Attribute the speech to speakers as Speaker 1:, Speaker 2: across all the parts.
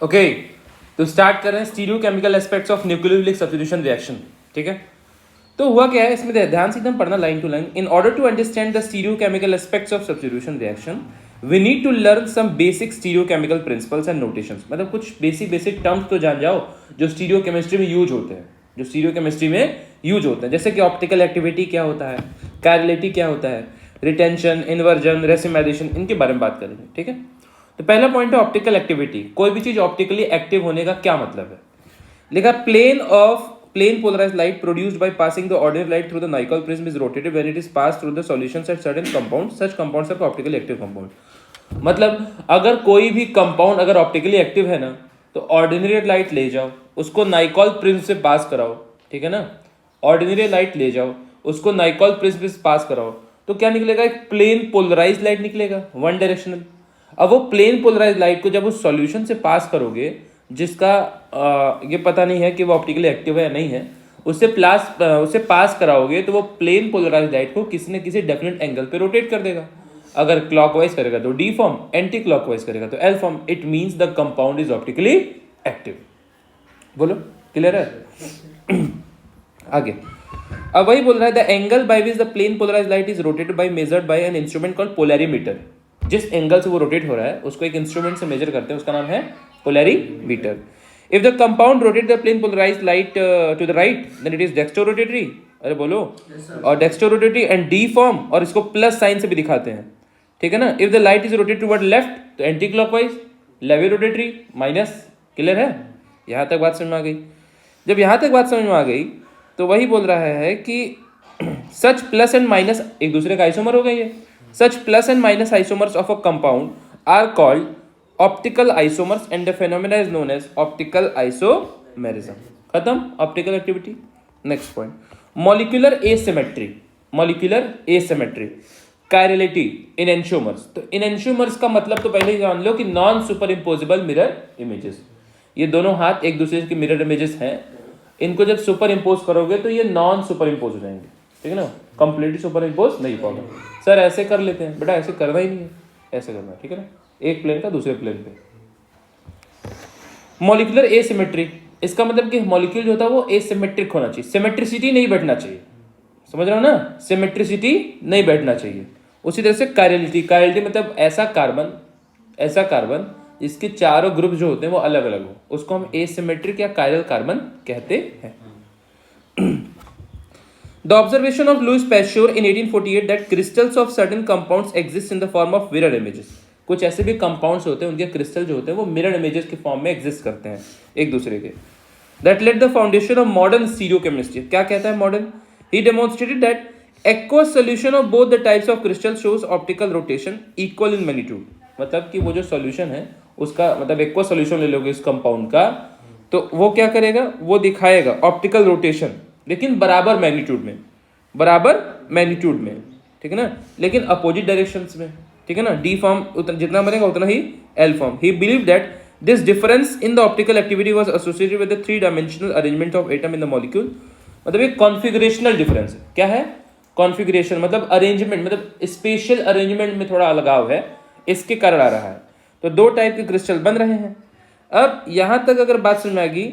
Speaker 1: Okay, तो start कर रहे हैं stereo chemical aspects of nucleophilic substitution reaction. ठीक है, तो हुआ क्या है इसमें, ध्यान से एकदम पढ़ना line to line. In order to understand the stereochemical aspects of substitution reaction we need to learn some basic stereochemical principles and notations. मतलब कुछ बेसिक टर्म्स तो जान जाओ जो स्टीरियो केमिस्ट्री में यूज होते हैं, जो स्टीरियो केमिस्ट्री में यूज होते हैं। जैसे कि ऑप्टिकल एक्टिविटी क्या होता है, कैरिलिटी क्या होता है, रिटेंशन, इन्वर्जन, रेसिमाइजेशन, इनके बारे में बात करेंगे। ठीक है, तो पहला पॉइंट है ऑप्टिकल एक्टिविटी। कोई भी चीज ऑप्टिकली एक्टिव होने का क्या मतलब है। लिखा plane polarized light produced by passing the ordinary light through the Nicol prism is rotated when it is passed through the solutions at certain compounds. Such compounds are optically active compound। मतलब अगर कोई भी compound अगर optically active है ना, तो ordinary light ले जाओ, उसको नाइकॉल प्रिज्म से पास कराओ। ठीक है ना, ऑर्डिनरी लाइट ले जाओ, उसको नाइकॉल प्रिज्म से पास कराओ, तो क्या निकलेगा, एक प्लेन पोलराइज लाइट निकलेगा, वन डायरेक्शनल। अब वो प्लेन पोलराइज लाइट को जब उस सॉल्यूशन से पास करोगे, जिसका ये पता नहीं है कि वो ऑप्टिकली एक्टिव है या नहीं है, उससे पास कराओगे, तो वो प्लेन पोलराइज लाइट को किसी न किसी डेफिनेट एंगल पे रोटेट कर देगा। अगर क्लॉकवाइज करेगा तो डी फॉर्म, एंटी क्लॉकवाइज करेगा तो L form. It means the compound is optically active. बोलो, क्लियर है? आगे अब वही बोल रहा है, the angle by which the plane polarise light is rotated by measured by an instrument called polarimeter. जिस एंगल से वो रोटेट हो रहा है उसको एक इंस्ट्रूमेंट से मेजर करते हैं, उसका नाम है polarimeter. If the compound rotates the plane polarized light to the right, then it is dextrorotatory। अरे बोलो, और dextrorotatory and D form, और इसको प्लस साइन से भी दिखाते हैं। ठीक है ना। If the light is rotated toward left, तो एंटी क्लॉकवाइज, लेविरोटेटरी, माइनस। क्लियर है? यहाँ तक बात समझ में आ गई। जब यहाँ तक बात समझ में आ गई तो वही बोल रहा है कि सच प्लस एंड माइनस एक दूसरे का आइसोमर हो गई है। Such plus and minus isomers of a compound are called optical isomers and the phenomena is known as optical isomerism. खत्म optical activity. Next point, molecular asymmetry. Molecular asymmetry, chirality, enantiomers. तो enantiomers का मतलब तो पहले ही जान लो कि non super imposable mirror images. ये दोनों हाथ एक दूसरे के मिरर इमेजेस हैं, इनको जब सुपर इम्पोज करोगे तो ये नॉन सुपर इम्पोज हो जाएंगे। ठीक है ना, कंप्लीटली सुपर इम्पोज नहीं पाओगे। सर ऐसे कर लेते हैं, बेटा ऐसे करना ही नहीं है, ऐसे करना है। ठीक है ना, एक प्लेन का दूसरे प्लेन पे। मॉलिक्यूलर एसिमेट्री, इसका मतलब कि मॉलिक्यूल जो होता है वो एसिमेट्रिक होना चाहिए, सिमेट्रिसिटी नहीं बैठना चाहिए। समझ रहे हो ना, सिमेट्रिसिटी नहीं बैठना चाहिए। उसी तरह से कायरलिटी, कायरलिटी मतलब ऐसा कार्बन इसके चारों ग्रुप जो होते हैं वो अलग अलग हो, उसको हम एसिमेट्रिक या कायरल कार्बन कहते हैं। The observation of Louis Pasteur in 1848 that crystals of certain compounds exist in the form of mirror images। कुछ ऐसे भी कंपाउंड्स होते हैं उनके क्रिस्टल जो होते हैं वो मिरर इमेजेस के फॉर्म में एग्जिस्ट करते हैं एक दूसरे के। That let the foundation of modern stereochemistry. क्या कहता है modern? He demonstrated that aqueous solution of both the types of crystal shows optical rotation equal in magnitude. मतलब कि वो जो सोल्यूशन है उसका मतलब एक्वस सोल्यूशन ले लोगे इस कंपाउंड का, तो वो क्या करेगा, वो दिखाएगा ऑप्टिकल रोटेशन, लेकिन बराबर मैग्नीट्यूड में। ठीक है ना, लेकिन अपोजिट डायरेक्शंस में। ठीक है ना, डी फॉर्म जितना बनेगा उतना ही L form. He believe that this difference in the optical activity was associated with the three dimensional arrangement of atom in the molecule. मतलब एक कॉन्फिगरेशनल डिफरेंस है। क्या है? कॉन्फिगरेशन मतलब अरेंजमेंट, मतलब स्पेशल अरेंजमेंट में थोड़ा अलगाव है, इसके कारण आ रहा है। तो दो टाइप के क्रिस्टल बन रहे हैं। अब यहां तक अगर बात समझ में आ गई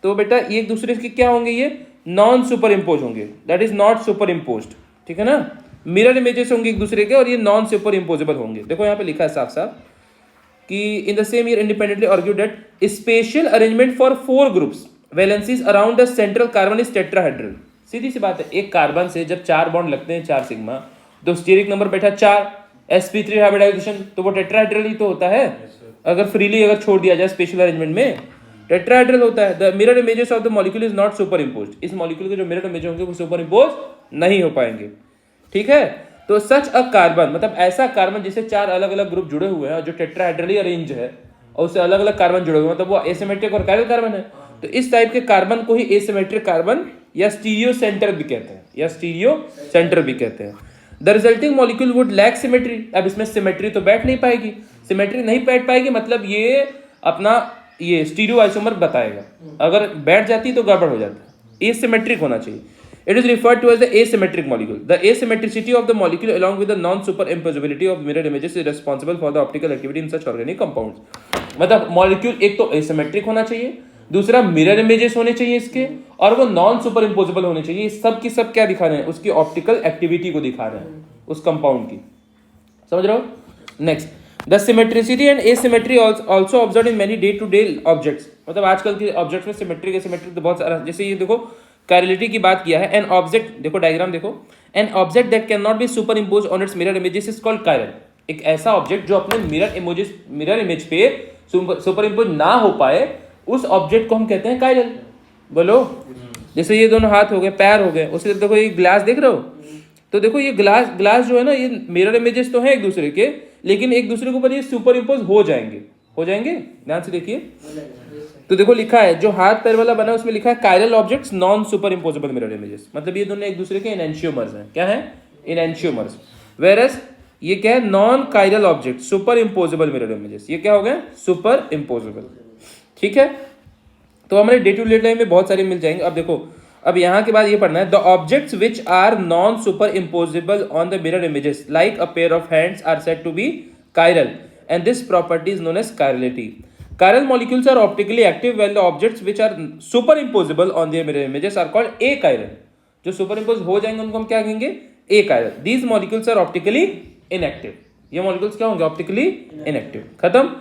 Speaker 1: तो बेटा ये एक दूसरे के क्या होंगे, ये नॉन सुपर इम्पोज होंगे, that is not super imposed. ठीक है ना, मिरर इमेजेस होंगे एक दूसरे के और ये नॉन सुपर इम्पोजेबल होंगे। देखो यहाँ पे लिखा है साफ साफ कि in the same year independently argued that special arrangement for 4 groups valencies around the central carbon is tetrahedral. सीधी सी बात है, एक कार्बन से जब 4 बॉन्ड लगते हैं 4 सिग्मा, तो स्टीरिक नंबर बैठा 4, sp3 हाइब्रिडाइजेशन, तो वो टेट्राहेड्रल ही तो होता है। अगर फ्रीली अगर छोड़ दिया जाए स्पेशल अरेंजमेंट में टेट्राहेड्रल होता है। The mirror images of the molecule is not super imposed. इस मॉलिक्यूल के जो मिरर इमेज होंगे वो सुपर इम्पोज नहीं हो पाएंगे। ठीक है, तो सच अ कार्बन मतलब ऐसा कार्बन जिसे 4 अलग अलग ग्रुप जुड़े हुए हैं और जो टेट्राहेड्रली अरेंज है और उससे अलग अलग कार्बन जुड़े हुए हैं, मतलब वो एसिमेट्रिक और कायरल कार्बन है। तो इस टाइप के कार्बन को ही एसिमेट्रिक कार्बन या स्टीरियो सेंटर भी कहते हैं। The resulting molecule would lack symmetry. अब इसमें सिमेट्री तो बैठ नहीं पाएगी, सिमेट्री नहीं बैठ पाएगी, मतलब ये अपना ये स्टीरियो आइसोमर बताएगा। अगर बैठ जाती तो गड़बड़ हो जाता, एसिमेट्रिक होना चाहिए। It is referred to as the asymmetric molecule. The asymmetricity of the molecule along with the non-superimposability of mirror images is responsible for the optical activity in such organic compounds. मतलब molecule एक तो asymmetric होना चाहिए, दूसरा mirror images होने चाहिए इसके, और वो नॉन सुपर इम्पोजेबल होने चाहिए। सब की सब क्या दिखा रहे हैं, उसकी ऑप्टिकल एक्टिविटी को दिखा रहे हैं, उस कंपाउंड की। समझ रहे हो? Next, the symmetricity and asymmetry also observe in many day to day objects. मतलब आजकल के ऑब्जेक्ट्स में सिमेट्रिक एसिमेट्रिक तो बहुत सारा, जैसे ये देखो काइरलिटी की बात किया है। एन ऑब्जेक्ट, देखो डायग्राम देखो, an object that can not be super impose on it's mirror images is called chiral. एक ऐसा ऑब्जेक्ट जो अपने मिरर इमेज पे सुपर इम्पोज ना हो पाए, उस ऑब्जेक्ट को हम कहते हैं काइरल। बोलो, जैसे ये दोनों हाथ हो गए, पैर हो गए, उसी देखो ये ग्लास देख रहे हो, तो देखो ये ग्लास जो है ना, ये मिरर इमेजेस तो हैं एक दूसरे के, लेकिन एक दूसरे के ऊपर ये सुपर इम्पोज हो जाएंगे, ध्यान से देखिए। तो देखो लिखा है, जो हाथ पैर वाला बना है उसमें लिखा है chiral objects non super imposable mirror images. मतलब ये दोनों एक दूसरे के एनएंशियोमर्स हैं। क्या है? एनएंशियोमर्स। वेयरएज ये क्या है? Non chiral object super imposable mirror images. ये क्या हो गया? Super imposable. ठीक है, तो हमारे डे टू डे लाइफ में बहुत सारे मिल जाएंगे। अब देखो, अब यहाँ के बाद ये पढ़ना है, the objects which are non super imposable on the mirror images like a pair of hands are said to be chiral and this property is known as chirality. Chiral molecules are optically active while the objects which are superimposable on their mirror images are called achiral. जो superimpose हो जाएंगे उनको हम क्या कहेंगे? achiral. These molecules are optically inactive. ये molecules क्या होंगे? optically inactive. खत्म?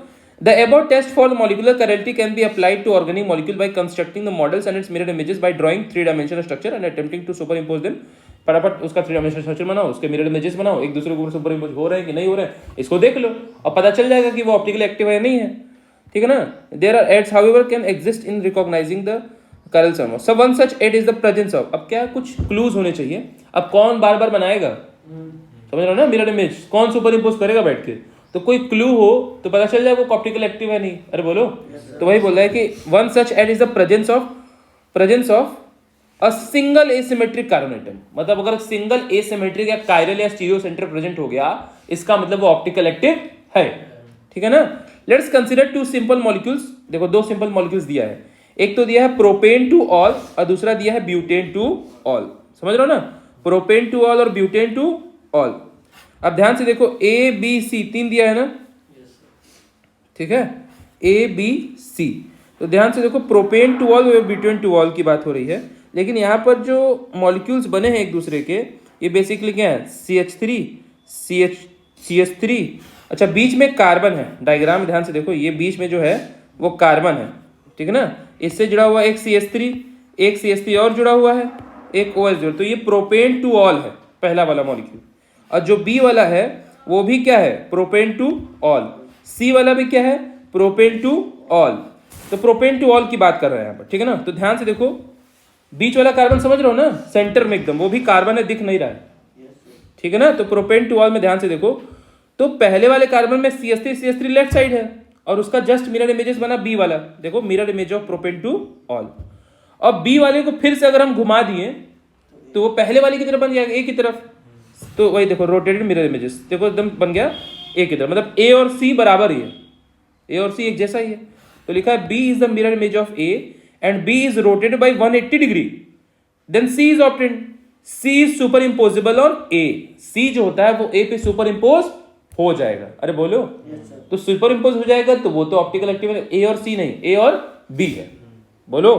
Speaker 1: The above test for molecular chirality can be applied to organic molecule by constructing the models and its mirror images by drawing three-dimensional structure and attempting to superimpose them. फटाफट उसका three dimensional structure बनाओ, उसके mirror images बनाओ, एक दूसरे के ऊपर super impose हो रहे हैं कि नहीं हो रहे हैं, इसको देख लो और पता चल जाएगा कि वो ऑप्टिकली एक्टिव है या नहीं है। ठीक है ना? There are aids however can exist in recognising the chiral समूह। So one such aid is the presence of. अब क्या, कुछ क्लूज होने चाहिए। अब कौन बार बार बनाएगा? समझ रहे हो ना? मिरर इमेज कौन सुपर इम्पोज करेगा बैठ के? तो कोई क्लू हो तो पता चल जाएगा वो ऑप्टिकल एक्टिव है नहीं। अरे बोलो, तो वही बोल रहा है कि one such aid is the presence of a single asymmetric carbon atom. मतलब अगर सिंगल एसिमेट्रिक या काइरल या स्टीरियो सेंटर प्रेजेंट हो गया, इसका मतलब वो ऑप्टिकल एक्टिव है। ठीक है ना? Let's consider two simple molecules. देखो दो सिंपल मॉलिक्यूल्स दिया है, एक तो दिया है प्रोपेन टू ऑल और दूसरा दिया है ब्यूटेन टू ऑल। समझ रहे हो ना? प्रोपेन टू ऑल और ब्यूटेन टू ऑल। अब ध्यान से देखो, ए बी सी तीन दिया है ना? ठीक है, ए बी सी। तो ध्यान से देखो, प्रोपेन टू ऑल और ब्यूटेन टू ऑल की बात हो रही है, लेकिन यहाँ पर जो मॉलिक्यूल्स बने हैं एक दूसरे के, ये बेसिकली क्या है? CH3 CH3। अच्छा, बीच में कार्बन है। डायग्राम में ध्यान से देखो, ये बीच में जो है वो कार्बन है। ठीक है ना? इससे जुड़ा हुआ एक CH3, एक CH3 और जुड़ा हुआ है, एक OH जुड़ा। तो ये प्रोपेन टू ऑल है पहला वाला मॉलिक्यूल। और जो बी वाला है वो भी क्या है? Propane two all. सी वाला भी क्या है? Propane two all. तो प्रोपेन टू ऑल की बात कर रहे हैं यहाँ पर। ठीक है ना? तो ध्यान से देखो, बीच वाला कार्बन समझ रहे हो ना? सेंटर में एकदम वो भी कार्बन है, दिख नहीं रहा है। ठीक है ना? तो प्रोपेन टू ऑल में ध्यान से देखो, तो पहले वाले कार्बन में CH3 लेफ्ट साइड है और उसका जस्ट मिरर इमेजेस बना बी वाला। देखो, mirror image of propane two all. अब बी वाले को फिर से अगर हम घुमा दिए तो वो पहले वाले की तरफ बन जाएगा, ए की तरफ। तो वही देखो, रोटेटेड मिरर इमेजेस देखो एकदम बन गया ए की तरफ। मतलब ए और सी बराबर ही है, ए और सी एक जैसा ही है। तो लिखा है B is the mirror image of A and B is rotated by 180 degree, then C is obtained. C is superimposible on A. C जो होता है वो A पे superimpose हो जाएगा। अरे बोलो, तो superimpose हो जाएगा तो वो तो ऑप्टिकल एक्टिव है। A और C नहीं, A और B है। बोलो।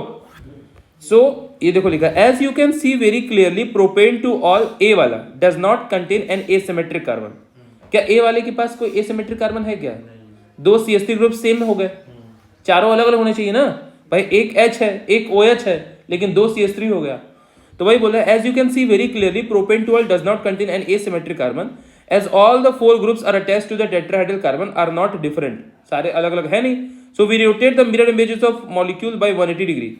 Speaker 1: So ये देखो लिखा है, as you can see very clearly, propane to all A वाला does not contain an asymmetric carbon. क्या A वाले के पास कोई asymmetric carbon है क्या? दो CH3 ग्रुप सेम हो गए, चारों अलग अलग होने चाहिए ना भाई। एक H है, एक OH है, लेकिन दो CH3 हो गया। तो वही बोल रहा है, as you can see very clearly, propane to all does not contain an asymmetric carbon, as all the four groups are attached to the tetrahedral carbon are not different. सारे अलग अलग है नहीं। So we rotate the mirror images of molecule by 180 degree,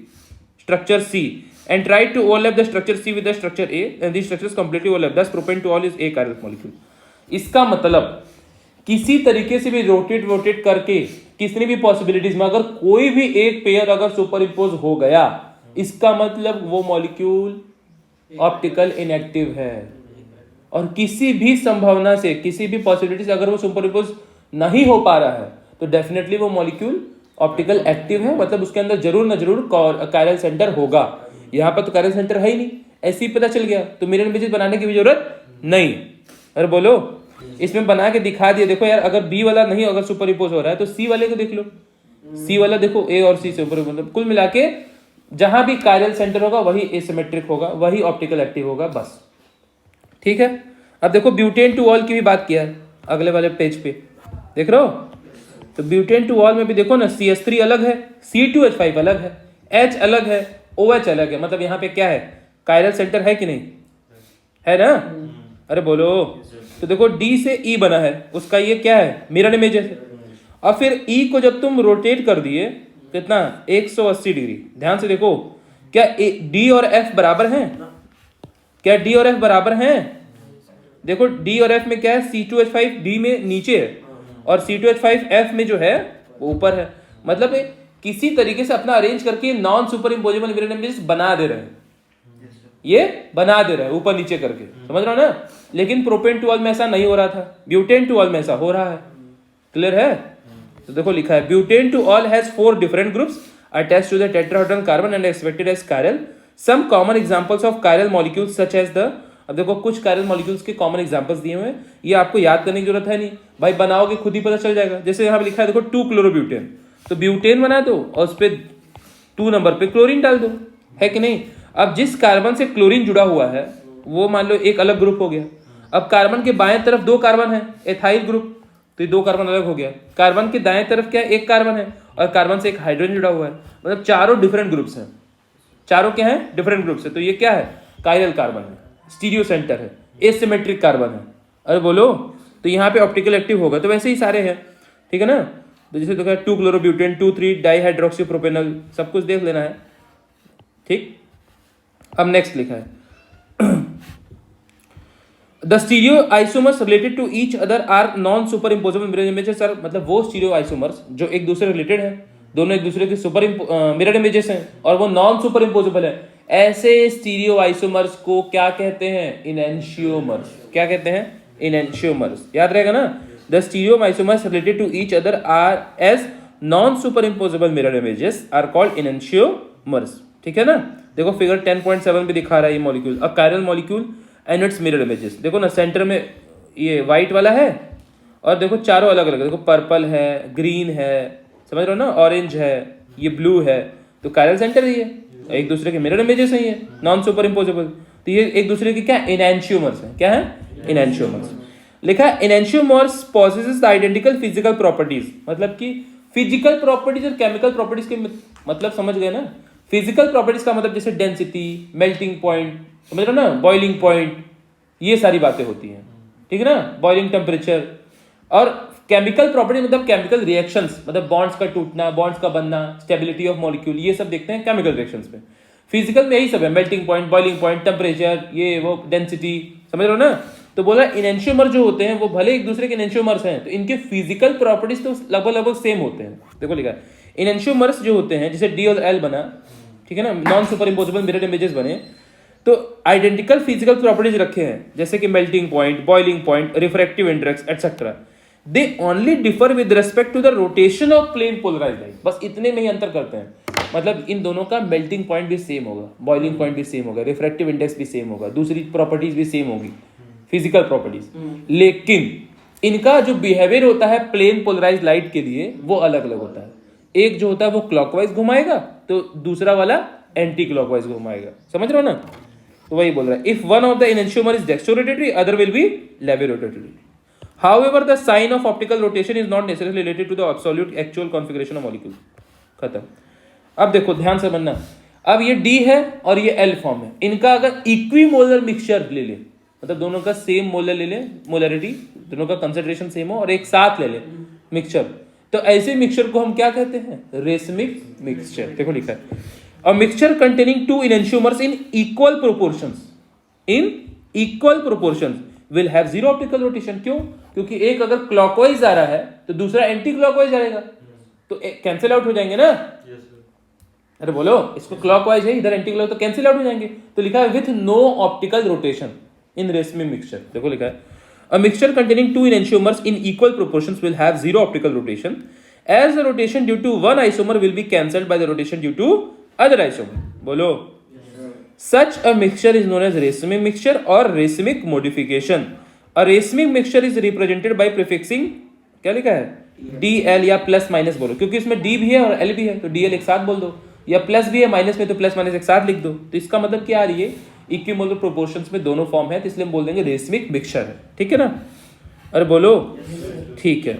Speaker 1: structure C, and try to overlap the structure C with the structure A, and these structures completely overlap. Thus propane to all is a chiral molecule. इसका मतलब किसी तरीके से भी rotate करके किसी भी possibilities में अगर कोई भी एक पेयर अगर सुपर इम्पोज हो गया, इसका मतलब वो मॉलिक्यूल ऑप्टिकल इनएक्टिव है। और किसी भी संभावना से, किसी भी पॉसिबिलिटी से अगर वो सुपर इम्पोज नहीं हो पा रहा है तो डेफिनेटली वो मॉलिक्यूल ऑप्टिकल एक्टिव है। मतलब उसके अंदर जरूर ना जरूर कायरल सेंटर होगा। यहाँ पर तो कायरल सेंटर है ही नहीं, ऐसे ही पता चल गया। तो मिरर इमेजेस बनाने की भी जरूरत नहीं। अरे बोलो, इसमें बना के दिखा दिया। देखो यार, अगर बी वाला नहीं अगर सुपर इम्पोज हो रहा है तो सी वाले को देख लो, सी वाला देखो ए और सी से ऊपर, मतलब कुल मिला के जहां भी कायरल सेंटर होगा वही एसिमेट्रिक होगा, वही ऑप्टिकल एक्टिव होगा, बस। ठीक है। अब देखो ब्यूटेन टू ऑल की भी बात किया है अगले वाले पेज पे, देख रहे हो? तो ब्यूटेन टू ऑल में भी देखो ना, CH3 अलग है, C2H5 अलग है, H अलग है, OH अलग है, मतलब यहाँ पे क्या है, कायरल सेंटर है कि नहीं है ना? अरे बोलो। तो देखो D से E बना है, उसका ये क्या है, मिरर इमेज है। और फिर E को जब तुम रोटेट कर दिए कितना, 180 डिग्री, ध्यान से देखो, क्या D और F बराबर हैं? क्या D और F बराबर हैं? देखो D और F में क्या है, C2H5 D में नीचे है और C2H5 F में जो है वो ऊपर है, मतलब किसी तरीके से अपना अरेंज करके non super imposable mirror images बना दे रहे हैं, ये बना दे रहे हैं ऊपर नीचे करके, समझ रहे हो ना? लेकिन प्रोपेन टू ऑल में ऐसा नहीं हो रहा था, ब्यूटेन टू ऑल में ऐसा हो रहा है। क्लियर है? तो देखो लिखा है butane two ol has 4 different groups attached to the tetrahedral carbon and expected as chiral. Some common examples of chiral molecules such as the, अब देखो कुछ कायरल मॉलिक्यूल्स के कॉमन एग्जांपल्स दिए हुए हैं, ये आपको याद करने की जरूरत है नहीं भाई, बनाओगे खुद ही पता चल जाएगा। जैसे यहाँ पे लिखा है देखो 2 क्लोरोब्यूटेन, तो ब्यूटेन बना दो और उस पर 2 नंबर पे क्लोरीन डाल दो, है कि नहीं? अब जिस कार्बन से क्लोरीन जुड़ा हुआ है वो मान लो एक अलग ग्रुप हो गया। अब कार्बन के बाएं तरफ 2 कार्बन है, एथाइल ग्रुप, तो ये 2 कार्बन अलग हो गया। कार्बन के दाएं तरफ क्या है, 1 कार्बन है और कार्बन से एक हाइड्रोजन जुड़ा हुआ है, मतलब चारों डिफरेंट ग्रुप्स हैं, चारों क्या है, डिफरेंट ग्रुप्स है। तो ये क्या है, कायरल कार्बन है, स्टीरियो सेंटर है, एसिमेट्रिक कार्बन है। अरे बोलो, तो यहाँ पे ऑप्टिकल एक्टिव होगा, तो वैसे ही सारे हैं, ठीक है ना? तो जैसे देखा 2 क्लोरोब्यूटेन, 2,3 डाइहाइड्रोक्सीप्रोपेनॉल, सब कुछ देख लेना है, ठीक। अब नेक्स्ट लिखा है the stereo isomers related to each other are non super imposable mirror images. Sir मतलब वो स्टीरियो आइसोमर्स जो एक दूसरे रिलेटेड है, दोनों एक दूसरे के सुपर मिरर इमेजेस हैं और वो नॉन सुपर इम्पोजेबल है, ऐसे स्टीरियो आइसोमर्स को क्या कहते हैं, इनएंशियोमर्स। क्या कहते हैं, इनएंशियोमर्स, याद रहेगा ना? The stereo isomers related to each other are as non super imposable mirror images are called enantiomers, ठीक है ना? देखो फिगर 10.7 भी दिखा रहा है ये molecule, a chiral molecule and it's mirror images. देखो ना सेंटर में ये व्हाइट वाला है और देखो चारों अलग अलग, देखो पर्पल है, ग्रीन है, समझ रहे हो ना, ऑरेंज है, ये ब्लू है, तो कायरल सेंटर ही है, एक दूसरे के मिरर इमेजेस ही है, नॉन सुपर इम्पोजेबल। तो ये एक दूसरे के क्या, इनएंशियोमर्स है। क्या है, इनएंशियोमर्स। लिखा है enantiomers possesses the identical physical properties, मतलब कि फिजिकल प्रॉपर्टीज और केमिकल प्रॉपर्टीज के मतलब समझ गए ना? फिजिकल प्रॉपर्टीज का मतलब जैसे डेंसिटी, मेल्टिंग पॉइंट, समझ रहे हो ना, बॉइलिंग पॉइंट, ये सारी बातें होती हैं, ठीक है ना, बॉइलिंग टेम्परेचर। और केमिकल प्रॉपर्टी मतलब केमिकल रिएक्शंस, मतलब बॉन्ड्स का टूटना, बॉन्ड्स का बनना, स्टेबिलिटी ऑफ मॉलिक्यूल, ये सब देखते हैं केमिकल रिएक्शंस में। फिजिकल में यही सब है, melting point, boiling point, temperature, ये वो, डेंसिटी, समझ रहे हो ना? तो बोला इनएंशियोमर जो होते हैं वो भले एक दूसरे के इनएंशियोमर्स हैं, तो इनके फिजिकल प्रॉपर्टीज तो लगभग लगभग सेम होते हैं। देखो लिखा है इनएंशियोमर्स जो होते हैं, जैसे डी और एल बना, ठीक है ना, non super imposable mirror images बने, तो आइडेंटिकल फिजिकल प्रॉपर्टीज रखे हैं, जैसे कि melting point, boiling point, refractive index etcetera. They only differ with respect to the rotation of plane polarised light, बस इतने में ही अंतर करते हैं। मतलब इन दोनों का मेल्टिंग पॉइंट भी सेम होगा, बॉइलिंग पॉइंट भी सेम होगा, रिफ्रैक्टिव इंडेक्स भी सेम होगा, दूसरी प्रॉपर्टीज भी सेम होगी, फिजिकल प्रॉपर्टीज, लेकिन इनका जो बिहेवियर होता है प्लेन पोलराइज्ड लाइट के लिए वो अलग अलग होता है। एक जो होता है वो क्लॉकवाइज घुमाएगा, तो दूसरा वाला एंटी क्लॉकवाइज घुमाएगा, समझ रहे हो ना? तो वही बोल रहा है, if one of the enantiomer is dextrorotatory, other will be laevorotatory. However, the sign of optical rotation is not necessarily related to the absolute actual configuration of molecule. खत्म। अब देखो ध्यान से बनना, अब ये D है और ये L फॉर्म है, इनका अगर इक्विमोलर मिक्सचर ले ले, मतलब दोनों का सेम मोलर ले ले, मोलरिटी, दोनों का कंसंट्रेशन सेम हो और एक साथ ले ले मिक्सचर, तो ऐसे मिक्सचर को हम क्या कहते हैं, रेसमिक मिक्सचर। देखो लिखा है a mixture containing two enantiomers in equal proportions, in equal proportions will have zero optical rotation. क्यों? क्योंकि एक अगर क्लॉकवाइज आ रहा है तो दूसरा एंटी क्लॉकवाइज आएगा, तो कैंसिल आउट हो जाएंगे ना। अरे बोलो, इसको क्लॉकवाइज है, इधर एंटी क्लॉक, तो कैंसिल आउट हो जाएंगे। तो लिखा है with no optical rotation in racemic mixture. देखो लिखा है a mixture containing two enantiomers in equal proportions will have zero optical rotation as the rotation due to one isomer will be cancelled by the rotation due to other isomer. बोलो, such a mixture is known as racemic mixture or racemic modification. A racemic mixture is represented by prefixing, क्या लिखा है, D L या plus minus बोलो, क्योंकि इसमें D भी है और एल भी है तो डी एल एक साथ बोल दो, या प्लस भी है माइनस में तो प्लस माइनस एक साथ लिख दो। तो इसका मतलब क्या आ रही है, इक्विमोलर प्रोपोर्शंस में दोनों फॉर्म है, तो इसलिए हम बोल देंगे रेसमिक मिक्सचर है। ठीक है ना, अरे बोलो ठीक है।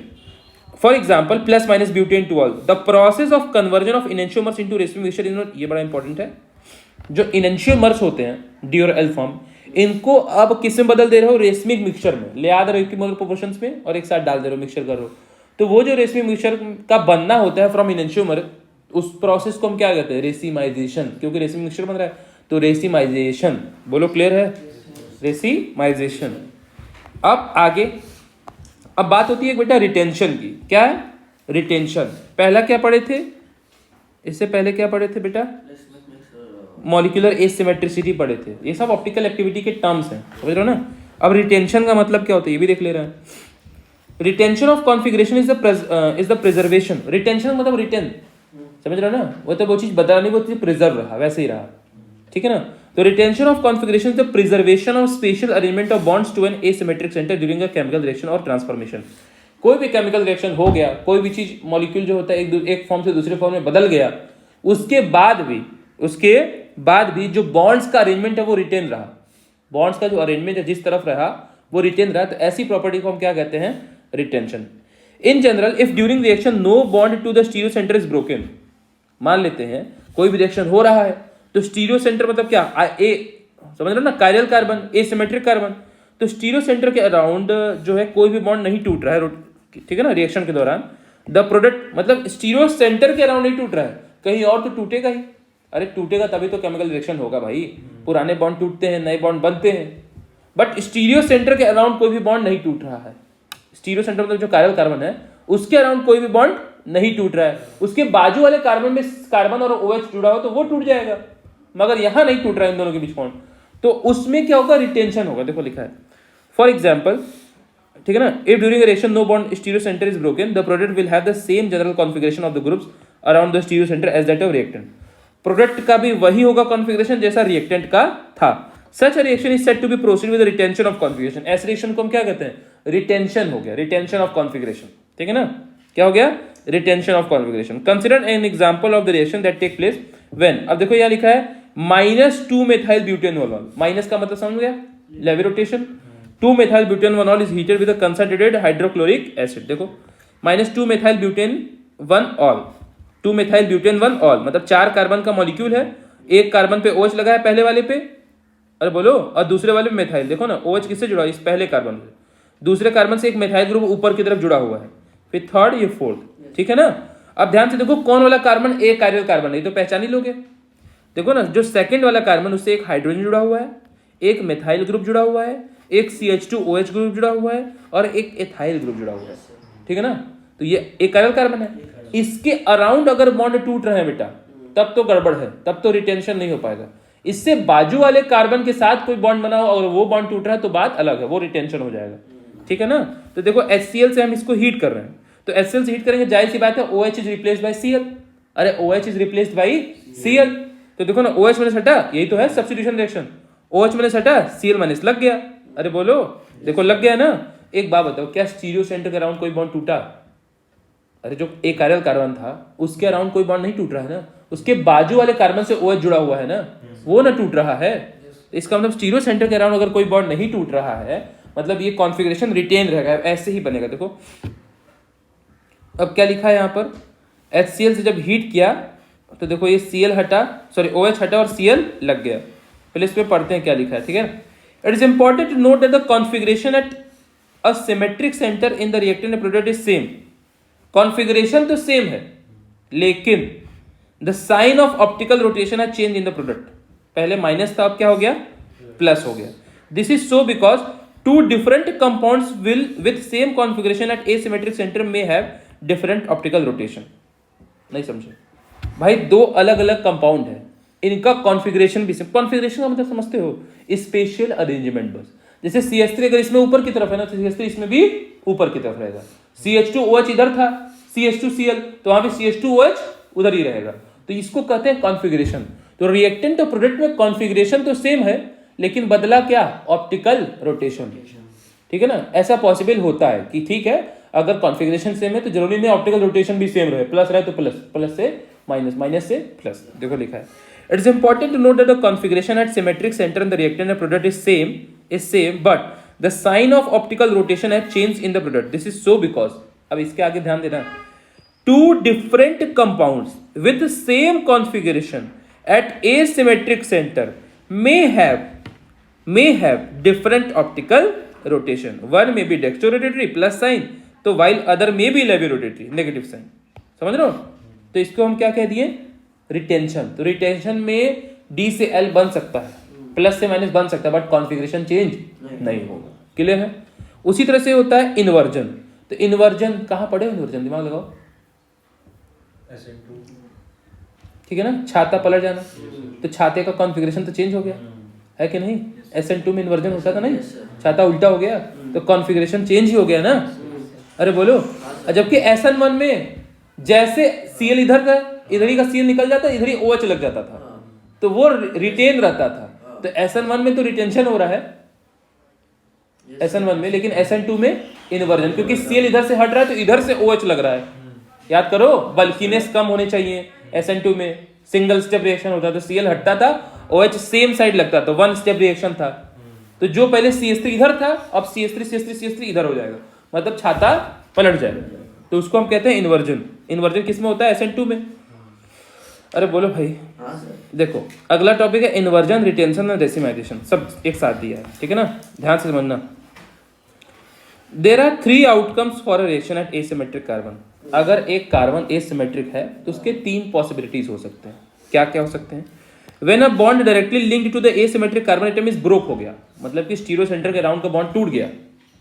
Speaker 1: For example plus minus butane two all, the process of conversion of enantiomers into racemic mixture is not, ये बड़ा इंपॉर्टेंट है। जो इनेंशियोमर्स होते हैं डी और एल फॉर्म, इनको अब किस में बदल दे रहे हो, रेसमिक मिक्सचर में ले आ रहे हो इक्विमोलर प्रोपोर्शंस में और एक साथ डाल दे रहे हो, मिक्सचर कर रहे हो। तो वो जो रेसमिक मिक्सचर का बनना होता है फ्रॉम इनेंशियोमर, उस प्रोसेस को हम क्या कहते हैं, रेसिमाइजेशन, क्योंकि रेसिमिक मिक्सचर बन रहा है तो रेसिमाइजेशन। बोलो क्लियर है, रेसिमाइजेशन। अब आगे, अब बात होती है बेटा रिटेंशन की। क्या है रिटेंशन, पहला क्या पढ़े थे, इससे पहले क्या पढ़े थे बेटा, मॉलिक्यूलर एसिमेट्रिसिटी पढ़े थे। ये सब ऑप्टिकल एक्टिविटी के टर्म्स हैं, समझ रहे हो ना। अब रिटेंशन का मतलब क्या होता है ये भी देख ले रहे हैं। Retention of configuration is the preservation. Retention मतलब रिटेन, समझ रहे हो ना, वो तो वो चीज बदला नहीं, वो चीज प्रिजर्व रहा, वैसे ही रहा। ठीक है ना, तो retention of configuration is the preservation of spatial arrangement of bonds to an asymmetric centre during a chemical reaction और ट्रांसफॉर्मेशन। कोई भी केमिकल रिएक्शन हो गया, कोई भी चीज मॉलिक्यूल जो होता है एक फॉर्म से दूसरे फॉर्म में बदल गया, उसके बाद भी जो बॉन्ड्स का अरेंजमेंट है वो रिटेन रहा, बॉन्ड्स का जो अरेंजमेंट है जिस तरफ रहा वो रिटेन रहा। तो ऐसी प्रॉपर्टी को हम क्या कहते हैं, retention. In general if during reaction no bond to the stereo centre is broken, मान लेते हैं कोई भी रिएक्शन हो रहा है तो स्टीरियो सेंटर मतलब क्या, समझ रहे हो ना, कायरल कार्बन, एसिमेट्रिक कार्बन, तो स्टीरियो सेंटर के अराउंड जो है कोई भी बॉन्ड नहीं टूट रहा है, ठीक है ना, रिएक्शन के दौरान। द प्रोडक्ट मतलब स्टीरियो सेंटर के अराउंड नहीं टूट रहा है, कहीं और तो टूटेगा ही। अरे टूटेगा तभी तो केमिकल रिएक्शन होगा भाई, पुराने बॉन्ड टूटते हैं, नए बॉन्ड बनते हैं, बट स्टीरियो सेंटर के अराउंड कोई भी बॉन्ड नहीं टूट रहा है। स्टीरियो सेंटर मतलब जो कायरल कार्बन है उसके अराउंड कोई भी बॉन्ड नहीं टूट रहा है। उसके बाजू वाले कार्बन में कार्बन और OH जुड़ा हो तो वो टूट जाएगा, मगर यहां नहीं टूट रहा है इन दोनों के बीच बॉन्ड, तो उसमें क्या होगा, रिटेंशन होगा। देखो लिखा है फॉर एग्जाम्पल, ठीक है ना, if during reaction no bond stereo centre is broken the product will have the same general configuration of the groups around the stereo centre as that of reactant. Product का भी वही होगा configuration जैसा reactant का था। Such reaction is said to be proceed with retention of configuration. ऐसे reaction को हम क्या कहते हैं, रिटेंशन हो गया, रिटेंशन ऑफ कॉन्फिगरेशन। ठीक है ना, क्या हो गया, retention of configuration. Consider an example of the reaction that take place when, अब देखो यहां लिखा है -2 मेथाइल ब्यूटेनोल। माइनस का मतलब समझ गया, levo rotation. 2 methyl butanol is heated with a concentrated hydrochloric acid. देखो -2 methyl butane 1 ol, 2 methyl butane 1 ol मतलब 4 कार्बन का मॉलिक्यूल है, एक कार्बन पे OH लगा है पहले वाले पे, अरे बोलो, और दूसरे वाले पे मेथाइल। देखो ना OH किससे जुड़ा है, इस पहले कार्बन से, दूसरे कार्बन से एक मेथाइल ग्रुप ऊपर की तरफ जुड़ा हुआ है, फिर थर्ड, ये फोर्थ। ठीक है ना, अब ध्यान से देखो कौन वाला कार्बन, एक कायरल कार्बन है, तो पहचान ही लोगे। देखो ना, जो सेकंड वाला कार्बन उससे एक हाइड्रोजन जुड़ा हुआ है, एक मेथाइल ग्रुप जुड़ा हुआ है, एक CH2OH ग्रुप जुड़ा हुआ है और एक एथाइल ग्रुप जुड़ा हुआ है। ठीक है ना, तो ये एक कायरल कार्बन है, इसके अराउंड अगर बॉन्ड टूट रहे हैं बेटा तब तो गड़बड़ है, तब तो रिटेंशन नहीं हो पाएगा। इससे बाजू वाले कार्बन के साथ कोई बॉन्ड बना हो और वो बॉन्ड टूट रहा है तो बात अलग है, वो रिटेंशन हो जाएगा। ठीक है ना, तो देखो HCl से हम इसको हीट कर रहे हैं, तो HCl से हीट करेंगे, जाहिर सी बात है OH is replaced by Cl। अरे OH is replaced by Cl, तो देखो ना OH माइनस हटा, यही तो है सब्स्टिट्यूशन रिएक्शन, OH माइनस हटा Cl माइनस लग गया। अरे बोलो, देखो लग गया ना। एक बात बताओ, क्या स्टीरियो सेंटर के अराउंड कोई बॉन्ड टूटा? अरे जो एक कायरल कार्बन था उसके अराउंड कोई बॉन्ड नहीं टूट रहा है ना, उसके बाजू वाले कार्बन से OH जुड़ा हुआ है ना, वो ना टूट रहा है। इसका मतलब स्टीरियो सेंटर के अराउंड अगर कोई बॉन्ड नहीं टूट रहा है मतलब ये कॉन्फिगरेशन रिटेन रहेगा, ऐसे ही बनेगा। देखो अब क्या लिखा है यहाँ पर, HCl से जब हीट किया तो देखो ये Cl हटा, सॉरी OH हटा और Cl लग गया। पहले इस पे पढ़ते हैं क्या लिखा है। ठीक है, it is important to note that the configuration at a symmetric centre in the reactant product is same. Configuration तो सेम है लेकिन the sign of optical rotation है चेंज इन द प्रोडक्ट। पहले माइनस था, अब क्या हो गया, प्लस हो गया। This is so because two different compounds will with same configuration at asymmetric centre में हैव डिफरेंट ऑप्टिकल रोटेशन। नहीं समझे भाई, दो अलग अलग कंपाउंड है, इनका कॉन्फिगरेशन भी सेम। कॉन्फिगरेशन का मतलब समझते हो, स्पेशल अरेंजमेंट बस। जैसे CH3 अगर इसमें ऊपर की तरफ है ना तो CH3 इसमें भी ऊपर की तरफ रहेगा। CH2OH इधर था, CH2Cl, तो वहां पे CH2OH उधर ही रहेगा, तो इसको कहते हैं कॉन्फिगरेशन। तो रिएक्टेंट और प्रोडक्ट में कॉन्फिगरेशन तो सेम है लेकिन बदला क्या, ऑप्टिकल रोटेशन। ठीक है ना, ऐसा पॉसिबल होता है कि ठीक है अगर कॉन्फ़िगरेशन सेम है तो जरूरी नहीं ऑप्टिकल रोटेशन भी सेम रहे, प्लस रहे तो प्लस, प्लस से माइनस, माइनस से प्लस। देखो लिखा है, it is important to note that the configuration at symmetric centre in the reactant and product is same but the sign of optical rotation has change in the product. This is so because, अब इसके आगे ध्यान देना, two different compounds with same configuration at asymmetric centre may have different optical rotation. One may be dextrorotatory plus sign, तो while other may be levorotatory negative sign। समझ रहे हो? तो इसको हम क्या कह दिए, रिटेंशन। तो रिटेंशन में D से L बन सकता है, प्लस से माइनस बन सकता है, बट कॉन्फ़िगरेशन चेंज नहीं होगा। क्लियर है? उसी तरह से होता है इन्वर्जन। तो इन्वर्जन कहाँ पढ़े, इन्वर्जन दिमाग लगाओ, ठीक है ना, छाता पलट जाना, तो छाते का कॉन्फ़िगरेशन तो चेंज हो गया है कि नहीं? SN2 में इन्वर्जन होता था नहीं, छाता उल्टा हो गया तो कॉन्फ़िगरेशन चेंज ही हो गया ना। अरे बोलो, जबकि SN1 में जैसे Cl इधर था, इधर ही का Cl निकल जाता, इधर ही OH लग जाता था, तो वो रिटेन रहता था। तो SN1 में तो रिटेंशन हो रहा है SN1 में, लेकिन SN2 में इन्वर्जन, क्योंकि Cl इधर से हट रहा है तो इधर से OH लग रहा है। याद करो, बल्कीनेस कम होने चाहिए। SN2 में सिंगल स्टेप रिएक्शन होता था, Cl हटता था, OH सेम साइड लगता था, वन स्टेप रिएक्शन था। तो जो पहले CH3 इधर था, अब CH3 इधर हो जाएगा, मतलब छाता पलट जाएगा। तो उसको हम कहते हैं इन्वर्जन। इन्वर्जन किस में होता है? SN2 में। अरे बोलो भाई। देखो अगला टॉपिक है इन्वर्जन, रिटेंशन और रेसिमाइजेशन, सब एक साथ दिया है, ठीक है ना, ध्यान से समझना। There are 3 outcomes for a reaction at asymmetric carbon. अगर एक कार्बन एसिमेट्रिक है तो उसके 3 पॉसिबिलिटीज हो सकते हैं। क्या क्या हो सकते हैं? When a bond directly linked to the asymmetric carbon atom is broke हो गया, मतलब कि स्टीरियो सेंटर के अराउंड का बॉन्ड टूट गया,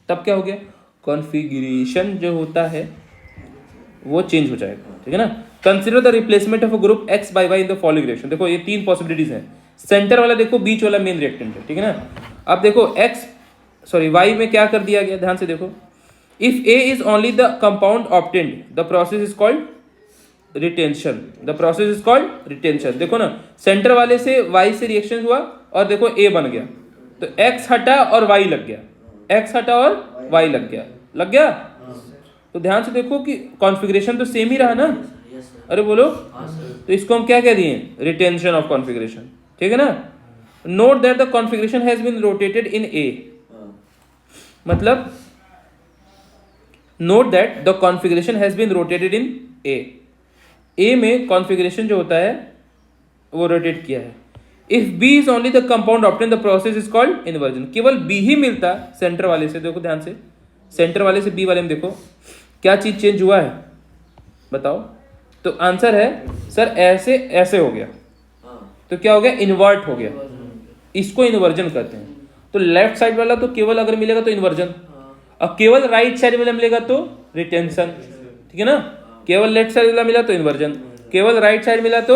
Speaker 1: तब क्या हो गया, कॉन्फ़िगरेशन जो होता है वो चेंज हो जाएगा, ठीक है ना। Consider the replacement of a group X by Y in the following reaction. देखो ये 3 पॉसिबिलिटीज हैं। सेंटर वाला देखो, बीच वाला मेन रिएक्टेंट है, ठीक है ना। अब देखो Y में क्या कर दिया गया, ध्यान से देखो। If A is only the compound obtained, the process is called retention. The process is called retention. देखो ना, सेंटर वाले से Y से रिएक्शन हुआ और देखो A बन गया, तो X हटा और Y लग गया, X हटा और Y लग गया। तो ध्यान से देखो कि कॉन्फ़िगरेशन तो सेम ही रहा ना। अरे बोलो, तो इसको हम क्या कह दिए, रिटेंशन ऑफ कॉन्फ़िगरेशन, ठीक है ना। Note that the configuration has been rotated in A, मतलब note that the configuration has been rotated in A में कॉन्फ़िगरेशन जो होता है वो रोटेट किया है। If B is only the compound obtain the process is called inversion. केवल B ही मिलता सेंटर वाले से, देखो ध्यान से, सेंटर वाले से B वाले में देखो क्या चीज चेंज हुआ है, बताओ। तो आंसर है सर ऐसे हो गया, तो क्या हो गया, इन्वर्ट हो गया, इसको इन्वर्जन कहते हैं। तो लेफ्ट साइड वाला तो केवल अगर मिलेगा तो इन्वर्जन, और केवल राइट साइड वाला मिलेगा तो रिटेंशन, ठीक है ना। केवल लेफ्ट साइड वाला मिला तो इन्वर्जन, केवल राइट साइड मिला तो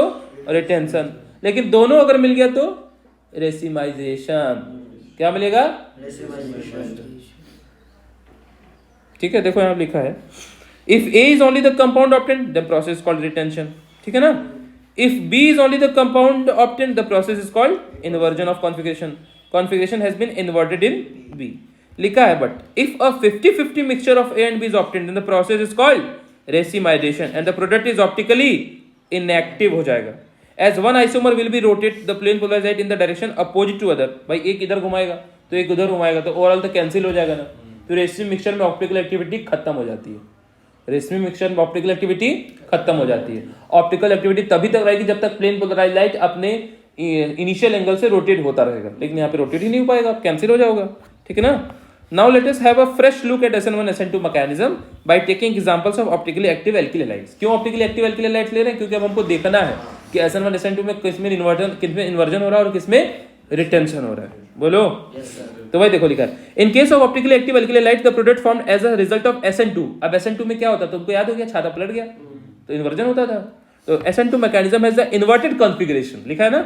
Speaker 1: रिटेंशन, लेकिन दोनों अगर मिल गया तो रेसिमाइजेशन। क्या मिलेगा, ठीक है। देखो यहां लिखा है, if A is only the compound obtained the process called retention, ठीक है ना। If B is only the compound obtained the process is called inversion of configuration has been inverted in B। लिखा है, but if a 50-50 mixture of A and B is obtained then the process is called racemisation and the product is optically inactive हो जाएगा। As one isomer will be rotate the plane polarised in the direction opposite to other. भाई एक इधर घुमाएगा तो एक उधर घुमाएगा, तो ओवरऑल तो कैंसिल हो जाएगा ना। तो रेसिम मिक्सचर में ऑप्टिकल एक्टिविटी खत्म हो जाती है। रेसिम मिक्सचर में ऑप्टिकल एक्टिविटी खत्म हो जाती है। ऑप्टिकल एक्टिविटी तभी तक रहेगी जब तक प्लेन पोलराइज्ड लाइट अपने इनिशियल एंगल से रोटेट होता रहेगा, लेकिन यहाँ पे रोटेट ही नहीं हो पाएगा, कैंसिल हो जाएगा, ठीक है ना। Now let us have a fresh look at SN1 SN2 mechanism by taking examples of optically active alkyl halides। क्यों optically active alkyl halides ले रहे हैं? क्योंकि अब हमको देखना है कि SN1 SN2 में किसमें इन्वर्जन हो रहा है और किसमें रिटेंशन हो रहा है। बोलो। तो भाई देखो लिखा है, in case of optically active alkyl halides the product formed as a result of SN2। अब SN2 में क्या होता है तुमको याद हो गया, छाता पलट गया तो इन्वर्जन होता था। तो SN2 mechanism has the inverted configuration, लिखा है ना,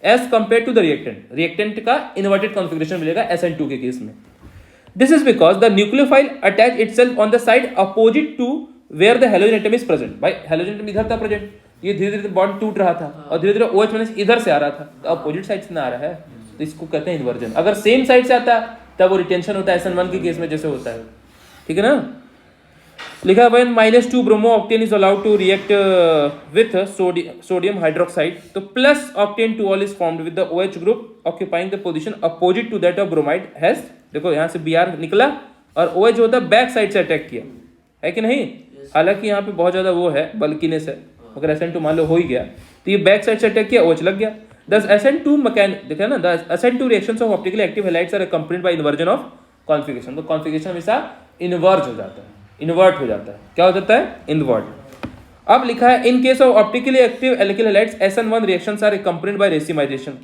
Speaker 1: as compared to the reactant। Reactant का इन्वर्टेड कॉन्फ़िगरेशन मिलेगा SN2 के केस में। This is because the nucleophile attach itself on the side opposite to where the halogen atom is present। भाई halogen atom इधर था प्रेजेंट, ये धीरे धीरे बॉन्ड टूट रहा था और धीरे धीरे OH माइनस इधर से आ रहा था, तो अपोजिट साइड से ना आ रहा है, तो इसको कहते हैं इन्वर्जन। अगर सेम साइड से आता तब वो रिटेंशन होता है SN1 के केस में जैसे होता है, ठीक है ना। लिखा है when -2 bromo octane is allowed to react with sodium hydroxide, तो plus octane two ol is formed with the OH group occupying the position opposite to that of bromide has, देखो यहाँ से Br निकला और OH होता है back side से attack किया है कि नहीं। हालांकि यहाँ पे बहुत ज्यादा वो है बल्कीनेस है, अगर SN2 मान लो हो ही गया तो ये बैक साइड से अटैक किया, OH लग गया। Thus SN2 देखा ना, the SN2 reactions of optically active halides are accompanied by inversion of configuration, तो कॉन्फ़िगरेशन हमेशा इन्वर्ज हो जाता है, इन्वर्ट हो जाता है। क्या हो जाता है? इन्वर्ट। अब लिखा है in case of optically active alkyl halides SN1 reactions are accompanied by racemization।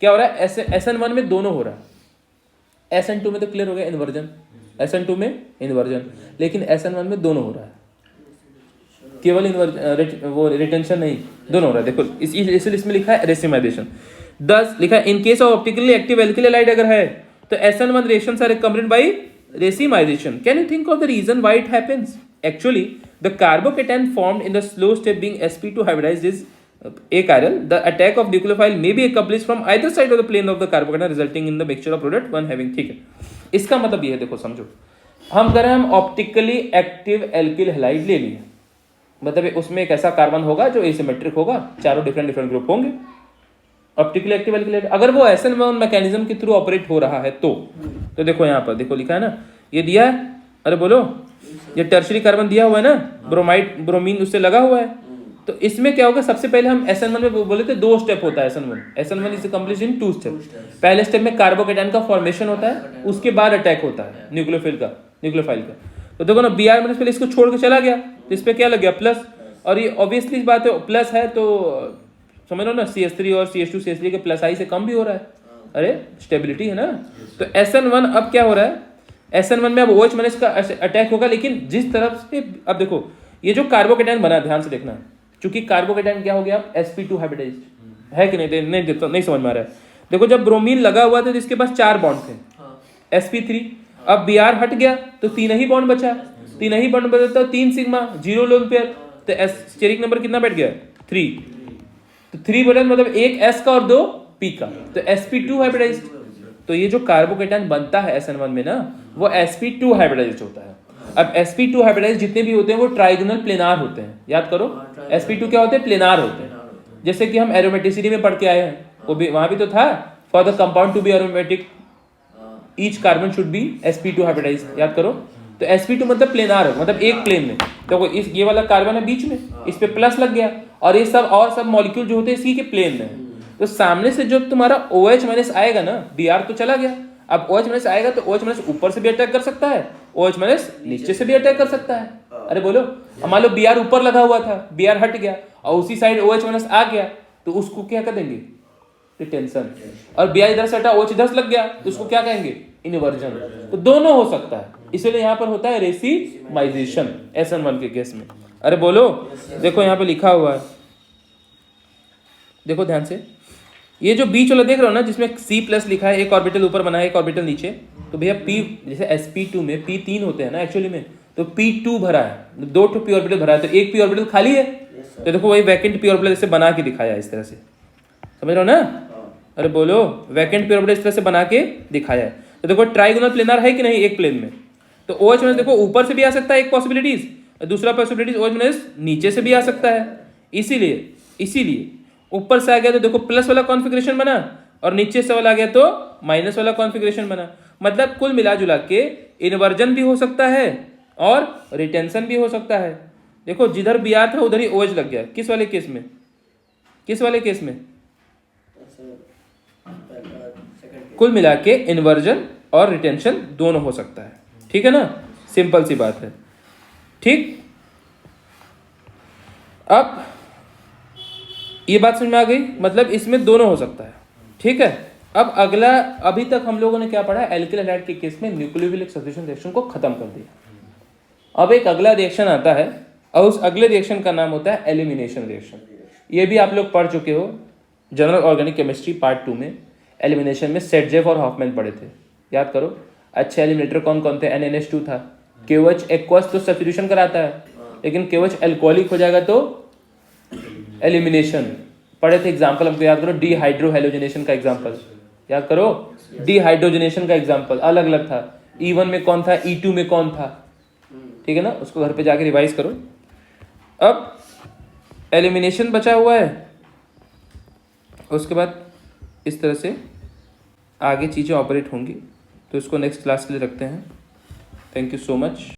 Speaker 1: क्या हो रहा है? SN1 में दोनों हो रहा है, SN2 में तो क्लियर हो गया इन्वर्जन, SN2 में इन्वर्जन, लेकिन SN1 में दोनों हो रहा है, केवल वो रिटेंशन नहीं, दोनों हो रहा है। देखो इसलिए इसमें लिखा है रेसिमाइजेशन। 10 लिखा है in case of optically active alkyl halide अगर है तो SN1 reactions are accompanied by racemization. Can you think of the reason why it happens? Actually, the carbocation formed in the slow step being sp2 hybridized is achiral. The attack of nucleophile may be accomplished from either side of the plane of the carbocation, resulting in the mixture of product one having, ठीक है। इसका मतलब ये है, देखो समझो, हम करें हम ऑप्टिकली एक्टिव एल्किल हैलाइड ले लिए, मतलब उसमें एक ऐसा कार्बन होगा जो एसिमेट्रिक होगा, चारों डिफरेंट ग्रुप होंगे ऑप्टिकली एक्टिव एल्किल हैलाइड। अगर वो SN1 मैकेनिज्म के थ्रू ऑपरेट हो रहा है तो देखो यहाँ पर देखो लिखा है ना, ये दिया है, अरे बोलो, ये टर्शरी कार्बन दिया हुआ है ना, ब्रोमाइड ब्रोमीन उससे लगा हुआ है, तो इसमें क्या होगा, सबसे पहले हम SN1 में बोले थे 2 स्टेप होता है SN1 is accomplished in 2 step. पहले स्टेप में कार्बोकेटाइन का फॉर्मेशन होता है, उसके बाद अटैक होता है न्यूक्लियोफाइल का। तो देखो ना Br माइनस पहले इसको छोड़ के चला गया, तो इस पे क्या लग गया? प्लस। और ये ऑब्वियसली इस बात है, प्लस है तो समझ लो ना, CH3 और CH2 CH3 के प्लस आई से कम भी हो रहा है, अरे स्टेबिलिटी है ना। तो SN1 अब क्या हो रहा है, SN1 में अब OH माइनस का अटैक होगा, लेकिन जिस तरफ से, अब देखो ये जो कार्बोकेटाइन बना, ध्यान से देखना, क्योंकि कार्बोकेटाइन क्या हो गया, sp2 हाइब्रिडाइज्ड है कि नहीं समझ में आ रहा है। देखो जब ब्रोमीन लगा हुआ था तो इसके पास 4 बॉन्ड थे, sp3, अब Br हट गया तो 3 ही बॉन्ड बचा, 3 ही बॉन्ड बचा तो 3 सिग्मा 0 लोन पेयर, तो स्टेरिक नंबर कितना बैठ गया? 3, तो 3 बटन मतलब एक S का और 2 P का, तो sp2 हाइब्रिडाइज्ड। तो ये जो कार्बोकेटाइन बनता है SN1 में ना, वो sp2 हाइब्रिडाइज्ड होता है। अब sp2 हाइब्रिडाइज्ड जितने भी होते हैं वो ट्राइगोनल प्लेनार होते हैं, याद करो sp2 क्या होते हैं? प्लेनार होते हैं। जैसे कि हम एरोमेटिसिटी में पढ़ के आए हैं, वो भी वहां भी तो था, for the compound to be aromatic each carbon should be sp2 hybridised, याद करो। तो sp2 मतलब प्लेनार है, मतलब एक प्लेन में, तो इस ये वाला कार्बन है बीच में, इस पे प्लस लग गया, और ये सब मॉलिक्यूल जो होते हैं इसी के प्लेन में। तो सामने से जो तुम्हारा OH माइनस आएगा ना, Br तो चला गया, अब OH माइनस आएगा तो OH माइनस ऊपर से भी अटैक कर सकता है, OH माइनस नीचे से भी अटैक कर सकता है। अरे बोलो, मान लो Br ऊपर लगा हुआ था, Br हट गया और उसी साइड OH माइनस आ गया, तो उसको क्या कर देंगे? रिटेंशन। और Br इधर से हटा, OH इधर से लग गया, तो उसको क्या कहेंगे? इन्वर्जन। तो दोनों हो सकता है, इसलिए यहाँ पर होता है रेसिमाइजेशन SN1 के केस में। अरे बोलो, देखो यहाँ पे लिखा हुआ है, देखो ध्यान से, ये जो बीच वाला देख रहे हो ना, जिसमें C+ लिखा है, एक ऑर्बिटल ऊपर बना है, एक ऑर्बिटल नीचे, तो भैया P, जैसे sp2 में P3 होते हैं ना एक्चुअली में, तो P2 भरा है, 2 p ऑर्बिटल भरा है, तो एक p ऑर्बिटल खाली है, तो देखो वही वैकेंट p ऑर्बिटल इसे बना के दिखाया इस तरह से, समझ रहे हो ना? अरे बोलो, वैकेंट p ऑर्बिटल इस तरह से बना के दिखाया है। तो देखो ट्राइगोनल प्लेनार है कि नहीं एक प्लेन में, तो OH माइनस देखो ऊपर से भी आ सकता है एक पॉसिबिलिटीज, दूसरा पॉसिबिलिटीज OH माइनस नीचे से भी आ सकता है। इसीलिए ऊपर से आ गया तो देखो प्लस वाला कॉन्फ़िगरेशन बना, और नीचे से वाला आ गया तो माइनस वाला कॉन्फ़िगरेशन बना। मतलब कुल मिला जुला के इन्वर्जन भी हो सकता है और रिटेंशन भी हो सकता है। देखो जिधर Br था उधर ही OH लग गया, किस वाले केस में? कुल मिला के इन्वर्जन और रिटेंशन दोनों हो सकता है, ठीक है ना? सिंपल सी बात है, ठीक। अब ये बात समझ में आ गई, मतलब इसमें दोनों हो सकता है, ठीक है। अब अगला, अभी तक हम लोगों ने क्या पढ़ा? एल्किल हैलाइड के केस में न्यूक्लियोफिलिक सब्स्टिट्यूशन रिएक्शन को खत्म कर दिया। अब एक अगला रिएक्शन आता है, और उस अगले रिएक्शन का नाम होता है एलिमिनेशन रिएक्शन। ये भी आप लोग पढ़ चुके हो जनरल ऑर्गेनिक केमिस्ट्री पार्ट 2 में। एलिमिनेशन में सेटजेफ और हॉफमैन पढ़े थे, याद करो। अच्छे एलिमिनेटर कौन कौन थे? NaNH2 था। KOH एक्वस तो सब्स्टिट्यूशन कराता है, लेकिन KOH अल्कोहलिक हो जाएगा तो एलिमिनेशन पढ़े थे। एग्जाम्पल हमको याद करो, डिहाइड्रोहेलोजनेशन का एग्जाम्पल याद करो। डिहाइड्रोजनेशन का एग्जाम्पल अलग अलग था, E1 में कौन था, E2 में कौन था, ठीक है ना, उसको घर पे जाके रिवाइज करो। अब एलिमिनेशन बचा हुआ है, उसके बाद इस तरह से आगे चीज़ें ऑपरेट होंगी, तो इसको नेक्स्ट क्लास के लिए रखते हैं। Thank you so much.